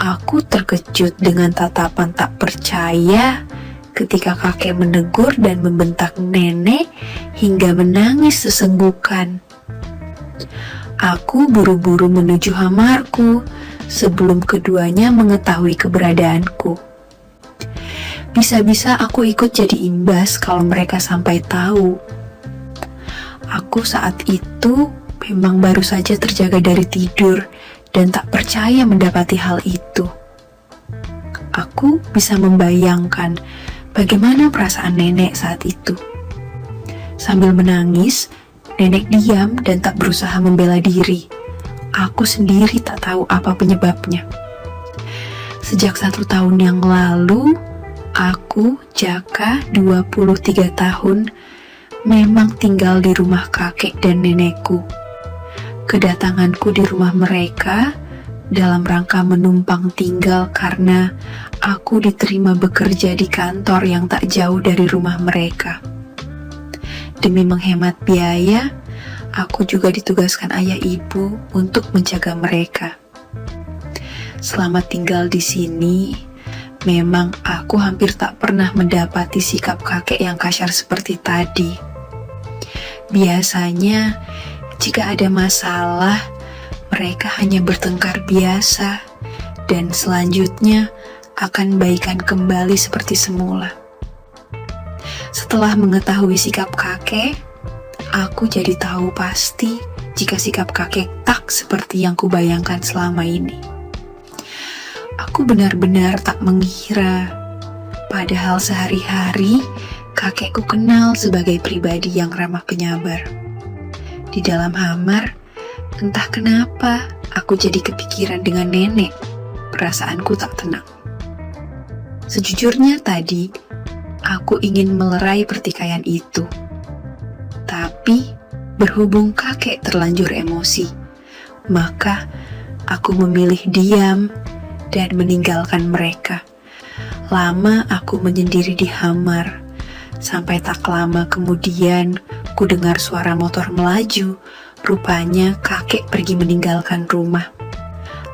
Aku terkejut dengan tatapan tak percaya ketika kakek menegur dan membentak nenek hingga menangis sesenggukan. Aku buru-buru menuju hamarku sebelum keduanya mengetahui keberadaanku. Bisa-bisa aku ikut jadi imbas kalau mereka sampai tahu. Aku saat itu memang baru saja terjaga dari tidur dan tak percaya mendapati hal itu. Aku bisa membayangkan bagaimana perasaan nenek saat itu. Sambil menangis, nenek diam dan tak berusaha membela diri. Aku sendiri tak tahu apa penyebabnya. Sejak 1 tahun yang lalu, aku, Jaka, 23 tahun, memang tinggal di rumah kakek dan nenekku. Kedatanganku di rumah mereka dalam rangka menumpang tinggal karena aku diterima bekerja di kantor yang tak jauh dari rumah mereka. Demi menghemat biaya, aku juga ditugaskan ayah ibu untuk menjaga mereka. Selama tinggal di sini, memang aku hampir tak pernah mendapati sikap kakek yang kasar seperti tadi. Biasanya, jika ada masalah, mereka hanya bertengkar biasa dan selanjutnya akan baikan kembali seperti semula. Setelah mengetahui sikap kakek, aku jadi tahu pasti jika sikap kakek tak seperti yang kubayangkan selama ini. Aku benar-benar tak mengira, padahal sehari-hari kakekku kenal sebagai pribadi yang ramah penyabar. Di dalam hamar, entah kenapa aku jadi kepikiran dengan nenek. Perasaanku tak tenang. Sejujurnya tadi, aku ingin melerai pertikaian itu. Tapi, berhubung kakek terlanjur emosi, maka aku memilih diam dan meninggalkan mereka. Lama aku menyendiri di hamar, sampai tak lama kemudian ku dengar suara motor melaju. Rupanya kakek pergi meninggalkan rumah.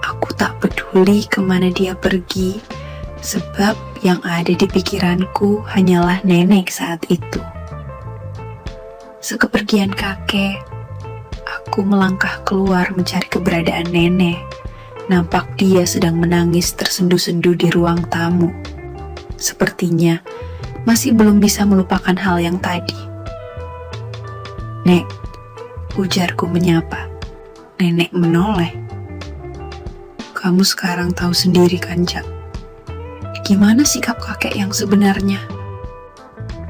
Aku tak peduli kemana dia pergi, sebab yang ada di pikiranku hanyalah nenek saat itu. Sekepergian kakek, aku melangkah keluar mencari keberadaan nenek. Nampak dia sedang menangis tersendu-sendu di ruang tamu. Sepertinya masih belum bisa melupakan hal yang tadi. "Nek," ujarku menyapa. Nenek menoleh. "Kamu sekarang tahu sendiri kan, Jak? Gimana sikap kakek yang sebenarnya?"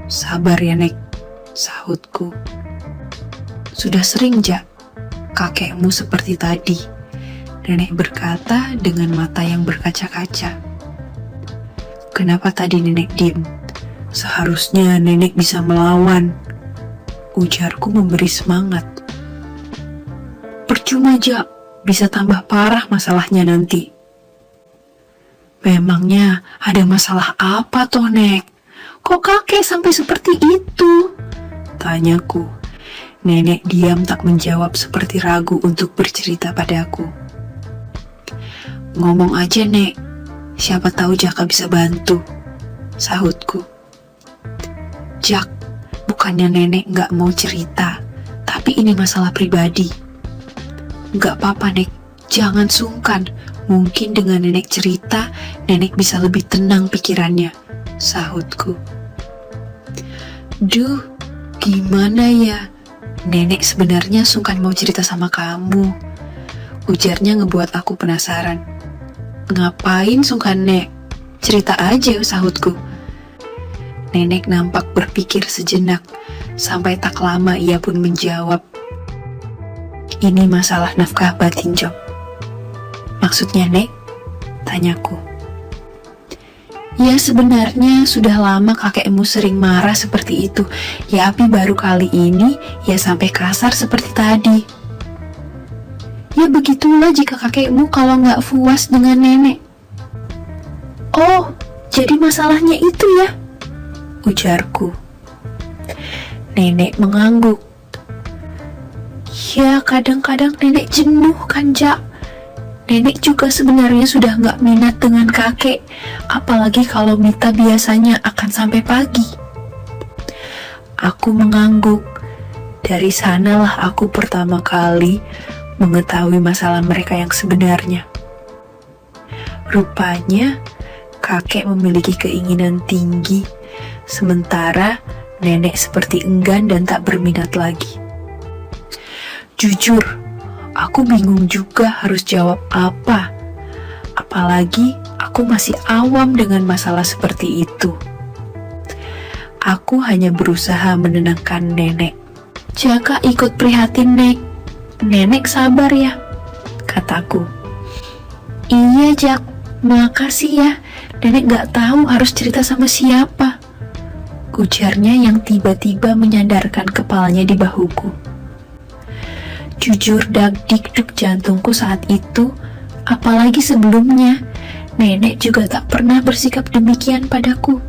"Sabar ya, Nek," sahutku. "Sudah sering, Jak, kakekmu seperti tadi," nenek berkata dengan mata yang berkaca-kaca. "Kenapa tadi nenek diem? Seharusnya nenek bisa melawan," ujarku memberi semangat. "Percuma, Jak, bisa tambah parah masalahnya nanti." "Memangnya ada masalah apa toh, Nek? Kok kakek sampai seperti itu?" tanyaku. Nenek diam tak menjawab seperti ragu untuk bercerita padaku. "Ngomong aja, Nek, siapa tahu Jaka bisa bantu," sahutku. "Jak, bukannya nenek gak mau cerita, tapi ini masalah pribadi." "Gak apa-apa, Nek, jangan sungkan. Mungkin dengan nenek cerita, nenek bisa lebih tenang pikirannya," sahutku. "Duh, gimana ya? Nenek sebenarnya sungkan mau cerita sama kamu," ujarnya ngebuat aku penasaran. "Ngapain sungkan, Nek? Cerita aja," sahutku. Nenek nampak berpikir sejenak, sampai tak lama ia pun menjawab, "Ini masalah nafkah batin, Jok." "Maksudnya, Nek?" tanyaku. "Ya sebenarnya sudah lama kakekmu sering marah seperti itu, ya tapi baru kali ini ya sampai kasar seperti tadi." "Ya begitulah jika kakekmu kalau nggak puas dengan nenek." "Oh, jadi masalahnya itu ya?" ujarku. Nenek mengangguk. "Ya kadang-kadang nenek jenuh kan, Jak. Nenek juga sebenarnya sudah nggak minat dengan kakek, apalagi kalau Mita biasanya akan sampai pagi. Aku mengangguk. Dari sanalah aku pertama kali mengetahui masalah mereka yang sebenarnya. Rupanya, kakek memiliki keinginan tinggi, sementara nenek seperti enggan dan tak berminat lagi. Jujur, aku bingung juga harus jawab apa. Apalagi aku masih awam dengan masalah seperti itu. Aku hanya berusaha menenangkan nenek. Jaka ikut prihatin, Nek. Nenek sabar ya, kataku. Iya, Jak. Makasih ya. Nenek gak tahu harus cerita sama siapa, ujarnya yang tiba-tiba menyandarkan kepalanya di bahuku. Jujur dagdikduk jantungku saat itu, apalagi sebelumnya, nenek juga tak pernah bersikap demikian padaku.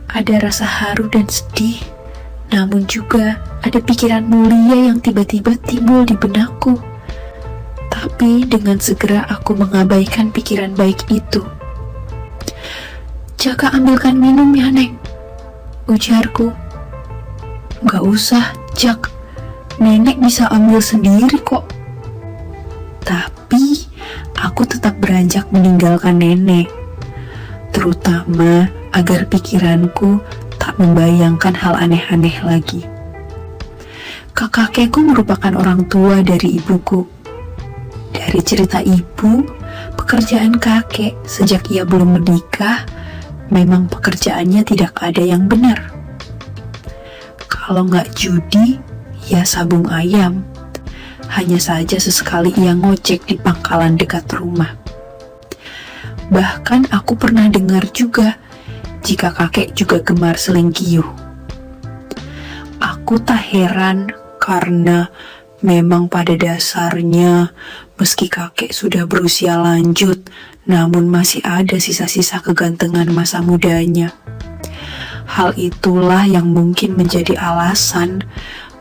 Ada rasa haru dan sedih, namun juga ada pikiran mulia yang tiba-tiba timbul di benakku. Tapi dengan segera aku mengabaikan pikiran baik itu. Jaka ambilkan minum ya, Neng, ujarku. Gak usah, Jak. Nenek bisa ambil sendiri kok. Tapi aku tetap beranjak meninggalkan nenek, terutama agar pikiranku tak membayangkan hal aneh-aneh lagi. Kakekku merupakan orang tua dari ibuku. Dari cerita ibu, pekerjaan kakek sejak ia belum menikah memang pekerjaannya tidak ada yang benar. Kalau nggak judi, ya sabung ayam. Hanya saja sesekali ia ngojek di pangkalan dekat rumah. Bahkan aku pernah dengar juga jika kakek juga gemar selingkuh. Aku tak heran karena memang pada dasarnya meski kakek sudah berusia lanjut, namun masih ada sisa-sisa kegantengan masa mudanya. Hal itulah yang mungkin menjadi alasan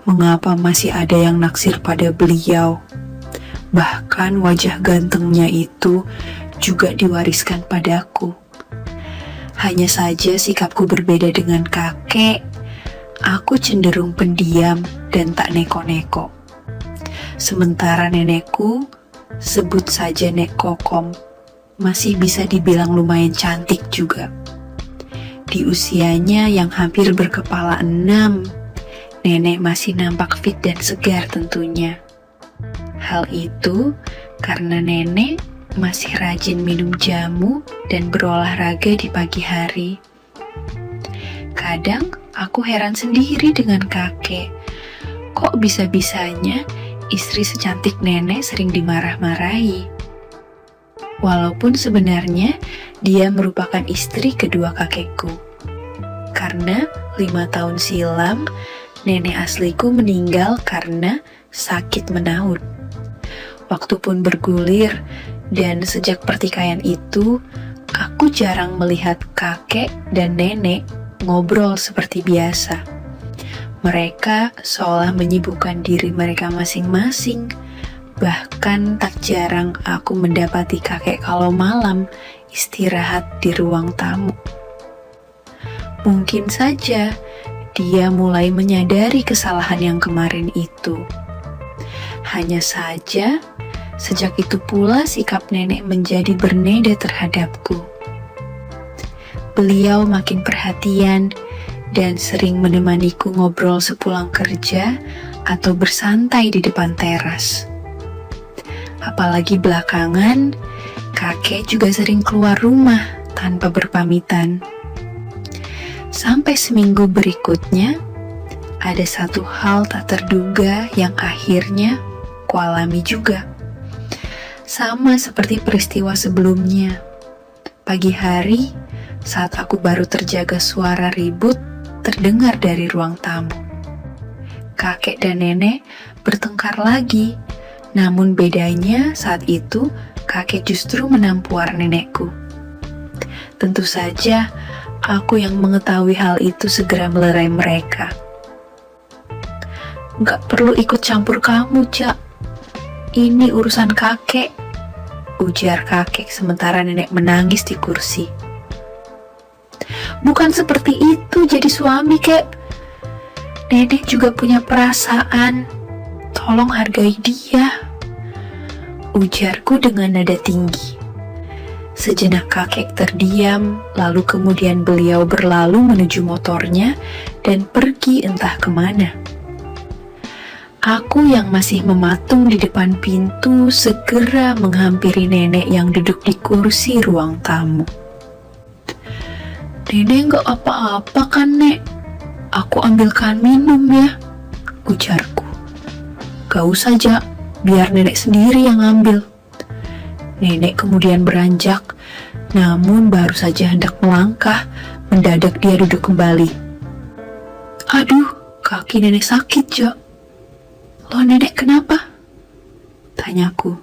mengapa masih ada yang naksir pada beliau. Bahkan wajah gantengnya itu juga diwariskan padaku. Hanya saja sikapku berbeda dengan kakek. Aku cenderung pendiam dan tak neko-neko. Sementara nenekku, sebut saja Nek Kokom, masih bisa dibilang lumayan cantik juga. Di usianya yang hampir berkepala 6, nenek masih nampak fit dan segar tentunya. Hal itu karena nenek masih rajin minum jamu dan berolahraga di pagi hari. Kadang aku heran sendiri dengan kakek. Kok bisa-bisanya istri secantik nenek sering dimarah-marahi? Walaupun sebenarnya dia merupakan istri kedua kakekku. Karena 5 tahun silam, nenek asliku meninggal karena sakit menaun. Waktu pun bergulir, dan sejak pertikaian itu, aku jarang melihat kakek dan nenek ngobrol seperti biasa. Mereka seolah menyibukkan diri mereka masing-masing. Bahkan tak jarang aku mendapati kakek kalau malam istirahat di ruang tamu. Mungkin saja dia mulai menyadari kesalahan yang kemarin itu. Hanya saja, sejak itu pula sikap nenek menjadi berneda terhadapku. Beliau makin perhatian dan sering menemaniku ngobrol sepulang kerja atau bersantai di depan teras. Apalagi belakangan, kakek juga sering keluar rumah tanpa berpamitan. Sampai seminggu berikutnya, ada satu hal tak terduga yang akhirnya kualami juga. Sama seperti peristiwa sebelumnya. Pagi hari, saat aku baru terjaga suara ribut terdengar dari ruang tamu. Kakek dan nenek bertengkar lagi. Namun bedanya saat itu kakek justru menampar nenekku. Tentu saja aku yang mengetahui hal itu segera melerai mereka. Gak perlu ikut campur kamu, Cak. Ini urusan kakek, ujar kakek sementara nenek menangis di kursi. Bukan seperti itu jadi suami, kek. Nenek juga punya perasaan. Tolong hargai dia, ujarku dengan nada tinggi. Sejenak kakek terdiam, lalu kemudian beliau berlalu menuju motornya dan pergi entah kemana. Aku yang masih mematung di depan pintu segera menghampiri nenek yang duduk di kursi ruang tamu. Nenek gak apa-apa kan, Nek? Aku ambilkan minum ya, ujarku. Gak usah, Jak, biar nenek sendiri yang ambil. Nenek kemudian beranjak, namun baru saja hendak melangkah, mendadak dia duduk kembali. Aduh, kaki nenek sakit, Jak. Loh, nenek kenapa? Tanyaku.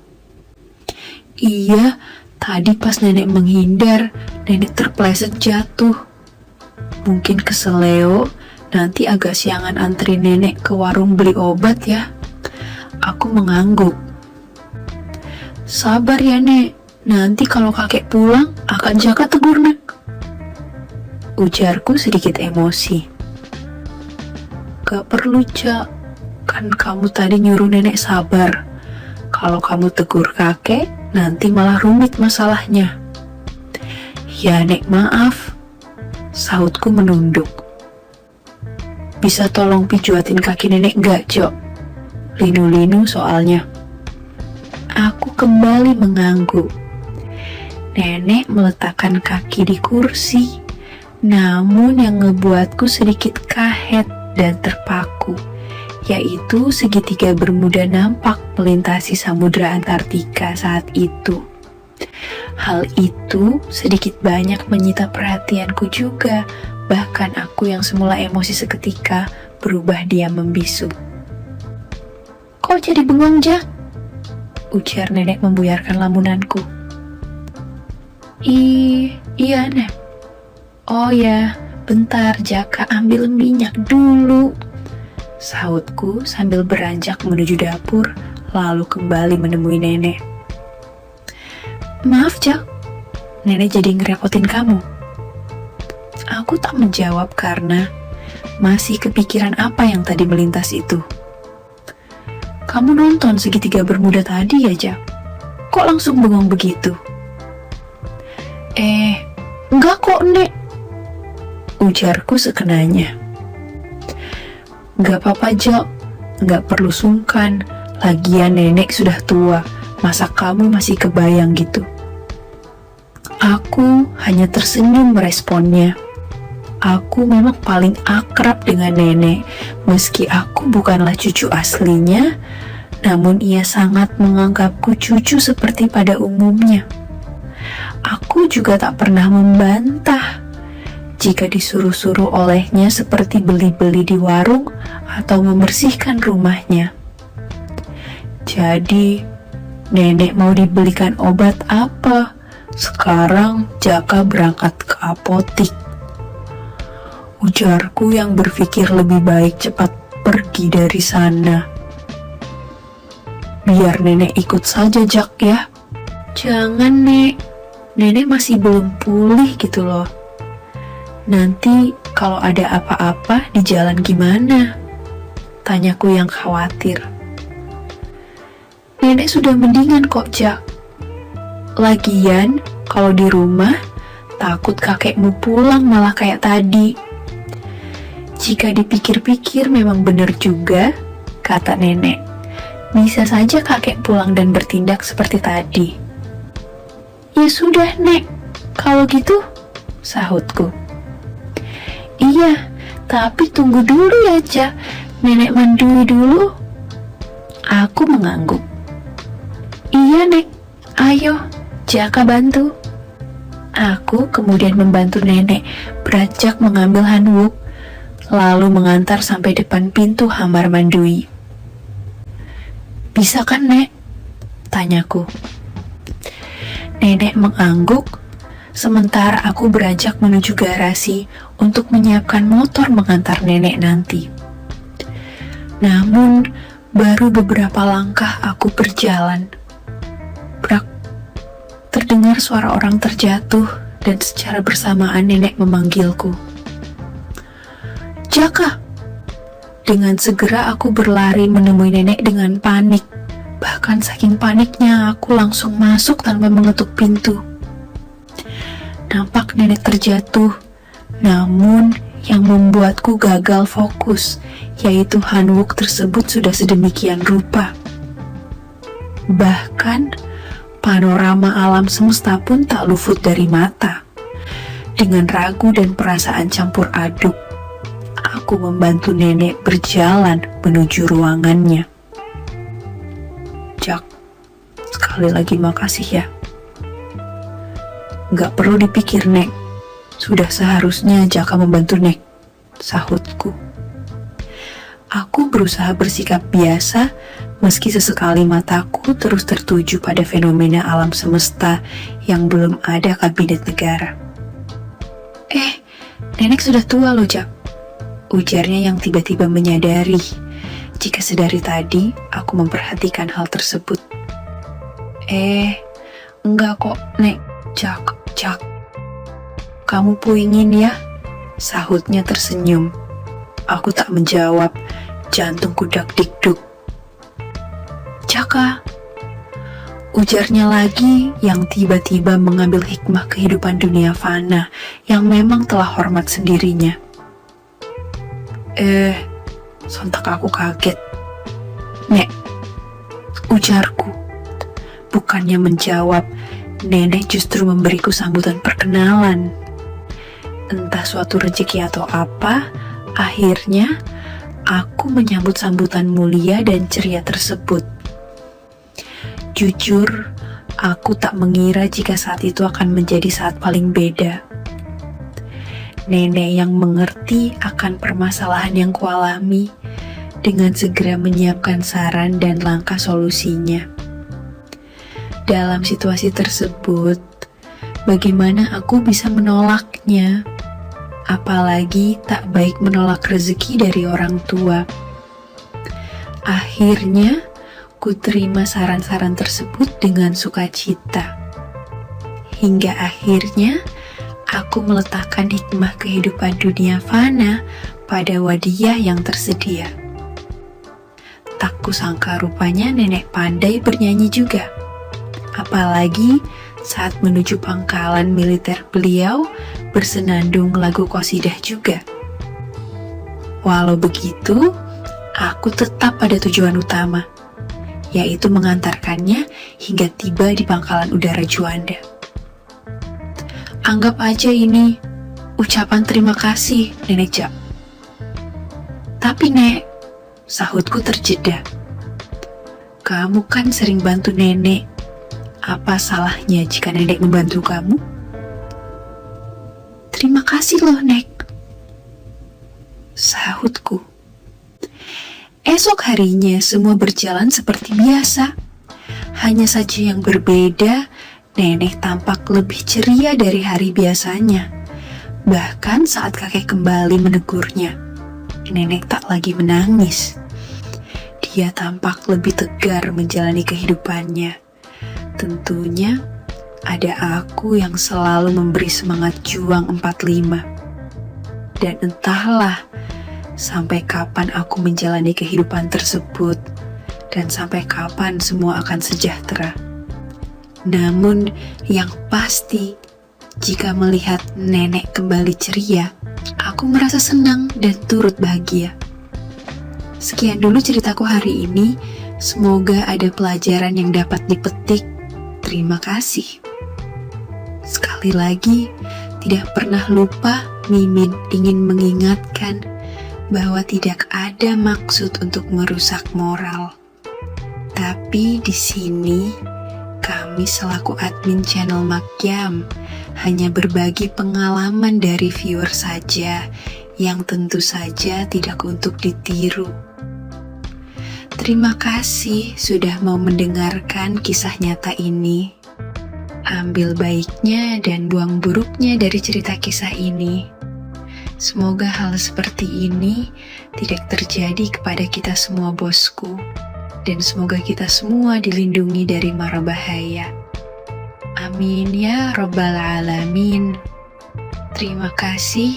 Iya, tadi pas nenek menghindar, nenek terpleset jatuh. Mungkin keseleo, nanti agak siangan antri nenek ke warung beli obat ya. Aku mengangguk. Sabar ya, Nek. Nanti kalau kakek pulang, akan Jaka tegur, Nek. Ujarku sedikit emosi. Gak perlu, Jak. Kan kamu tadi nyuruh nenek sabar. Kalau kamu tegur kakek, nanti malah rumit masalahnya. Ya, Nek, maaf. Sahutku menunduk. Bisa tolong pijuatin kaki nenek gak, Jok? Linu-linu soalnya. Aku kembali mengangguk. Nenek meletakkan kaki di kursi, namun yang ngebuatku sedikit kahet dan terpaku, yaitu segitiga Bermuda nampak melintasi samudra Antartika saat itu. Hal itu sedikit banyak menyita perhatianku juga, bahkan aku yang semula emosi seketika berubah diam membisu. Kok jadi bengong, Jak? Ujar nenek membuyarkan lamunanku. Iya, Nek. Oh ya, bentar, Jaka ambil minyak dulu, sahutku sambil beranjak menuju dapur, lalu kembali menemui nenek. Maaf, Jak, nenek jadi ngerepotin kamu. Aku tak menjawab karena masih kepikiran apa yang tadi melintas itu. Kamu nonton segitiga Bermuda tadi ya, Jak? Kok langsung bengong begitu? Enggak kok, Nek, ujarku sekenanya. Gak apa-apa, Jak. Gak perlu sungkan. Lagian nenek sudah tua. Masa kamu masih kebayang gitu? Aku hanya tersenyum meresponnya. Aku memang paling akrab dengan nenek, meski aku bukanlah cucu aslinya, namun ia sangat menganggapku cucu seperti pada umumnya. Aku juga tak pernah membantah jika disuruh-suruh olehnya seperti beli-beli di warung atau membersihkan rumahnya. Jadi, nenek mau dibelikan obat apa? Sekarang Jaka berangkat ke apotik. Ujarku yang berpikir lebih baik cepat pergi dari sana. Biar nenek ikut saja, Jak, ya. Jangan, Nek. Nenek masih belum pulih gitu loh. Nanti kalau ada apa-apa di jalan gimana? Tanyaku yang khawatir. Nenek sudah mendingan kok, Jak. Lagian, kalau di rumah, takut kakekmu pulang malah kayak tadi. Jika dipikir-pikir memang benar juga, kata nenek. Bisa saja kakek pulang dan bertindak seperti tadi. Ya sudah, Nek. Kalau gitu, sahutku. Iya, tapi tunggu dulu ya, Jak. Nenek mandui dulu. Aku mengangguk. Iya, Nek. Ayo, Jaka bantu. Aku kemudian membantu nenek beranjak mengambil handuk, lalu mengantar sampai depan pintu kamar mandui. Bisa kan, Nek? Tanyaku. Nenek mengangguk, sementara aku beranjak menuju garasi untuk menyiapkan motor mengantar nenek nanti. Namun, Baru beberapa langkah aku berjalan. Brak, terdengar suara orang terjatuh dan secara bersamaan nenek memanggilku. Jaka! Dengan segera aku berlari menemui nenek dengan panik. Bahkan saking paniknya aku langsung masuk tanpa mengetuk pintu. Nampak nenek terjatuh, namun yang membuatku gagal fokus, yaitu hanwok tersebut sudah sedemikian rupa. Bahkan, panorama alam semesta pun tak luput dari mata. Dengan ragu dan perasaan campur aduk, aku membantu nenek berjalan menuju ruangannya. Jak, sekali lagi makasih ya. Gak perlu dipikir, Nek. Sudah seharusnya Jaka membantu, Nek, sahutku. Aku berusaha bersikap biasa, meski sesekali mataku terus tertuju pada fenomena alam semesta yang belum ada kabinet negara. Nenek sudah tua loh, Jak, ujarnya yang tiba-tiba menyadari jika sedari tadi aku memperhatikan hal tersebut. Enggak kok, Nek. Jak, kamu puingin ya, sahutnya tersenyum. Aku tak menjawab, jantungku dak-dikduk. Jaka, ujarnya lagi yang tiba-tiba mengambil hikmah kehidupan dunia fana yang memang telah hormat sendirinya. Sontak aku kaget. Nek, ujarku. Bukannya menjawab, nenek justru memberiku sambutan perkenalan. Entah suatu rezeki atau apa, akhirnya aku menyambut sambutan mulia dan ceria tersebut. Jujur, aku tak mengira jika saat itu akan menjadi saat paling beda. Nenek yang mengerti akan permasalahan yang kualami dengan segera menyiapkan saran dan langkah solusinya. Dalam situasi tersebut, bagaimana aku bisa menolaknya? Apalagi tak baik menolak rezeki dari orang tua. Akhirnya, ku terima saran-saran tersebut dengan sukacita. Hingga akhirnya, aku meletakkan hikmah kehidupan dunia fana pada wadiyah yang tersedia. Tak kusangka rupanya nenek pandai bernyanyi juga. Apalagi saat menuju pangkalan militer beliau bersenandung lagu qasidah juga. Walau begitu, aku tetap pada tujuan utama, yaitu mengantarkannya hingga tiba di pangkalan udara Juanda. Anggap aja ini ucapan terima kasih, Nenek Jak. Tapi Nek, sahutku terjeda. Kamu kan sering bantu nenek. Apa salahnya jika nenek membantu kamu? Terima kasih loh, Nek, sahutku. Esok harinya semua berjalan seperti biasa. Hanya saja yang berbeda, nenek tampak lebih ceria dari hari biasanya. Bahkan saat kakek kembali menegurnya, nenek tak lagi menangis. Dia tampak lebih tegar menjalani kehidupannya. Tentunya ada aku yang selalu memberi semangat juang 45. Dan entahlah sampai kapan aku menjalani kehidupan tersebut dan sampai kapan semua akan sejahtera. Namun yang pasti, jika melihat nenek kembali ceria, aku merasa senang dan turut bahagia. Sekian dulu ceritaku hari ini. Semoga ada pelajaran yang dapat dipetik. Terima kasih. Sekali lagi, tidak pernah lupa, Mimin ingin mengingatkan bahwa tidak ada maksud untuk merusak moral. Tapi di sini, kami selaku admin channel Makyam hanya berbagi pengalaman dari viewer saja yang tentu saja tidak untuk ditiru. Terima kasih sudah mau mendengarkan kisah nyata ini. Ambil baiknya dan buang buruknya dari cerita kisah ini. Semoga hal seperti ini tidak terjadi kepada kita semua, bosku. Dan semoga kita semua dilindungi dari mara bahaya. Amin ya Rabbal Alamin. Terima kasih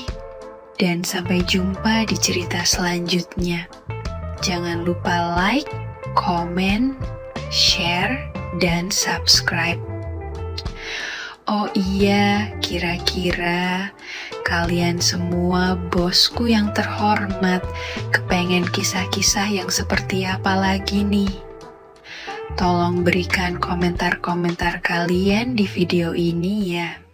dan sampai jumpa di cerita selanjutnya. Jangan lupa like, komen, share, dan subscribe. Oh iya, kira-kira kalian semua bosku yang terhormat kepengen kisah-kisah yang seperti apa lagi nih? Tolong berikan komentar-komentar kalian di video ini ya.